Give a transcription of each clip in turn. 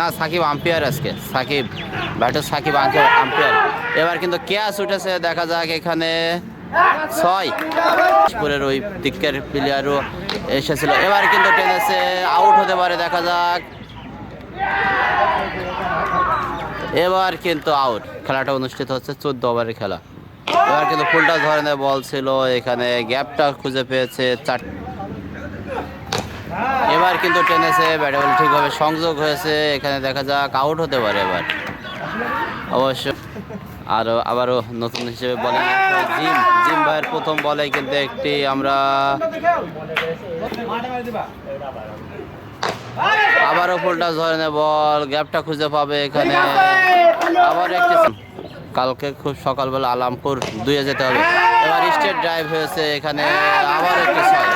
না, সাকিব আম্পায়ার আজকে, Shakib batter Shakib umpire. এবার কিন্তু ক্যাচ উঠেছে, দেখা যাক এখানে 6। পুরের ওই দিকের প্লেয়ারও এসেছিল, এবার কিন্তু টেনেছে, আউট হতে পারে, দেখা যাক। এবার কিন্তু আউট। খেলাটা অনুষ্ঠিত হচ্ছে 14 ওভারের খেলা। এবার কিন্তু ফুলটা ধরনের বল ছিল, এখানে গ্যাপটা খুঁজে পেয়েছে 4। এবার কিন্তু টেনেছে, ব্যাটে বল ঠিকভাবে সংযোগ হয়েছে, এখানে দেখা যাক আউট হতে পারে এবার অবশ্য। আবারও নতুন হিসেবে বলে জিম ভাইয়ের প্রথম বলে কিন্তু একটি আমরা আবারও ফুলটা ধরনের বল, গ্যাপটা খুঁজে পাবে এখানে। আবার একটি, কালকে খুব সকালবেলা আলামপুর 2-এ যেতে হবে। এবার স্টেট ড্রাইভ হয়েছে, এখানে আবার একটি 6।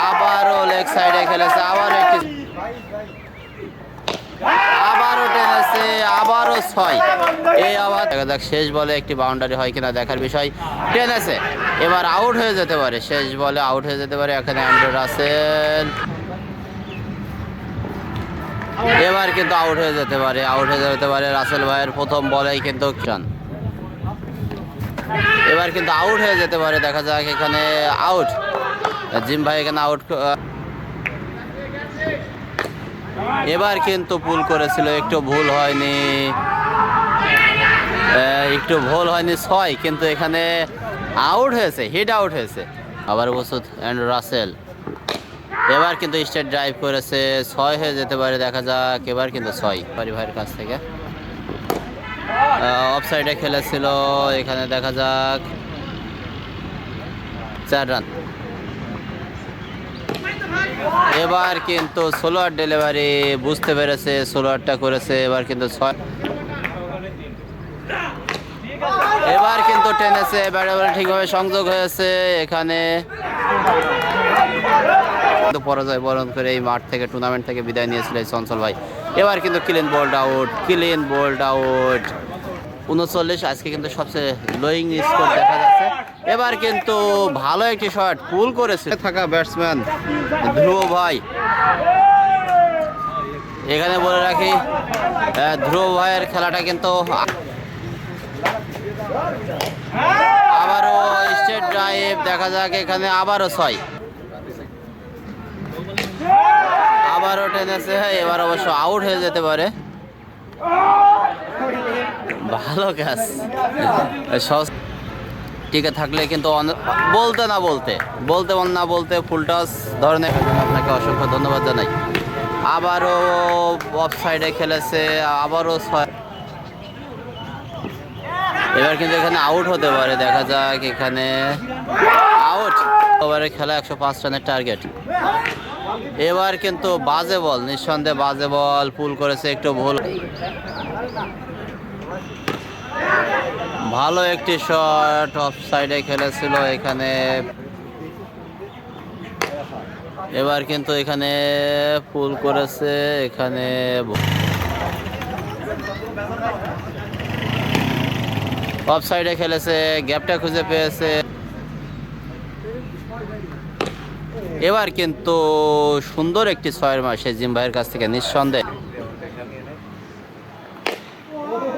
আবারও লেগ সাইডে খেলেছে, আবার একটি, আবারও টেনেছে, আবারও 6। এই আবার দেখা যাক শেষ বলে একটি বাউন্ডারি হয় কিনা দেখার বিষয়। টেনেছে, এবার আউট হয়ে যেতে পারে, শেষ বলে আউট হয়ে যেতে পারে এখানে অ্যান্ড্রু রাসেল। এবার কিন্তু আউট হয়ে যেতে পারে রাসেল ভাইয়ের প্রথম বলেই কিন্তু রান। এবার কিন্তু আউট হয়ে যেতে পারে, দেখা যাক এখানে আউট। জিম ভাই এখানে আউট। এবার কিন্তু পুল করেছিল, একটু ভুল হয়নি 6, কিন্তু এখানে আউট হয়েছে, হিট আউট হয়েছে। আবার উপস্থিত অ্যান্ড্রু রাসেল, এবার কিন্তু স্টেট ড্রাইভ করেছে, 6 হয়ে যেতে পারে, দেখা যাক। এবার কিন্তু 6 ভাইয়ের কাছ থেকে অফ সাইডে খেলেছিল, এখানে দেখা যাক 4 রান। এবার কিন্তু সোলোয়ার ডেলিভারি, বুঝতে পেরেছে, সোলোয়ারটা করেছে, এবার কিন্তু 6। এবার কিন্তু টেনেছে, ব্যাটে বলে ঠিকভাবে সংযোগ হয়েছে, এখানে পরাজয় বরণ করে এই মাঠ থেকে, টুর্নামেন্ট থেকে বিদায় নিয়েছিল চঞ্চল ভাই। এবার কিন্তু ক্লিন বোল্ড আউট 39। আজকে কিন্তু সবচেয়ে লোয়িং স্কোর দেখা যাচ্ছে। এবার কিন্তু ভালো একটি শট পুল করেছে থাকা ব্যাটসম্যান ধ্রুব ভাই। এখানে বলে রাখি ধ্রুব ভাইয়ের খেলাটা কিন্তু আবারও স্টেট ড্রাইভ, দেখা যাক এখানে আবারও 6। আবারও টেনেছে, এবার অবশ্য আউট হয়ে যেতে পারে। ভালো ক্যাচ, টিকে থাকলে কিন্তু বলতে না বলতে ফুল টস ধরনের। আপনাকে অসংখ্য ধন্যবাদ জানাই। আবারও অফ সাইডে খেলেছে, আবারও 6। এবার কিন্তু এখানে আউট হতে পারে, দেখা যাক এখানে আউট। ওভারের খেলা 105 রানের টার্গেট। এবার কিন্তু বাজে বল, নিঃসন্দেহে বাজে বল, পুল করেছে, একটু ভুল। ভালো একটি শট, অফ সাইডে খেলেছিল এখানে। এবার কিন্তু এখানে পুল করেছে, এখানে অফ সাইডে খেলেছে, গ্যাপটা খুঁজে পেয়েছে। এবার কিন্তু সুন্দর একটি 6-এর মাসে জিম ভাইয়ের কাছ থেকে নিঃসন্দেহে।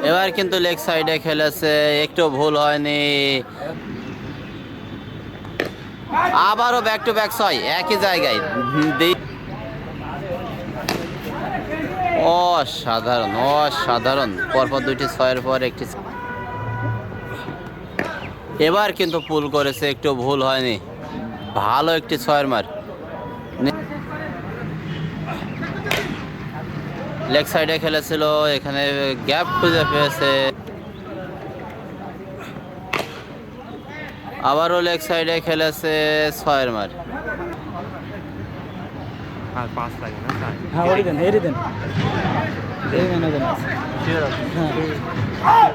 এবার কিন্তু লেগ সাইডে খেলেছে, একটু ভুল হয়নি। আবারও ব্যাক টু ব্যাক 6 একই জায়গায়। অসাধারণ পরপর 2টি 6-এর পর একটি। এবার কিন্তু পুল করেছে, একটু ভুল হয়নি, ভালো একটি 6-এর মার। লেগ সাইডে খেলেছিল, এখানে গ্যাপ খুঁজে পেয়েছে। আবারও লেগ সাইডে খেলেছে, 6-এর মার। আর 5 লাগে না? হ্যাঁ, ওই দেন এই দেন এই ম্যানেজার আছে। শিওর আছে? হ্যাঁ।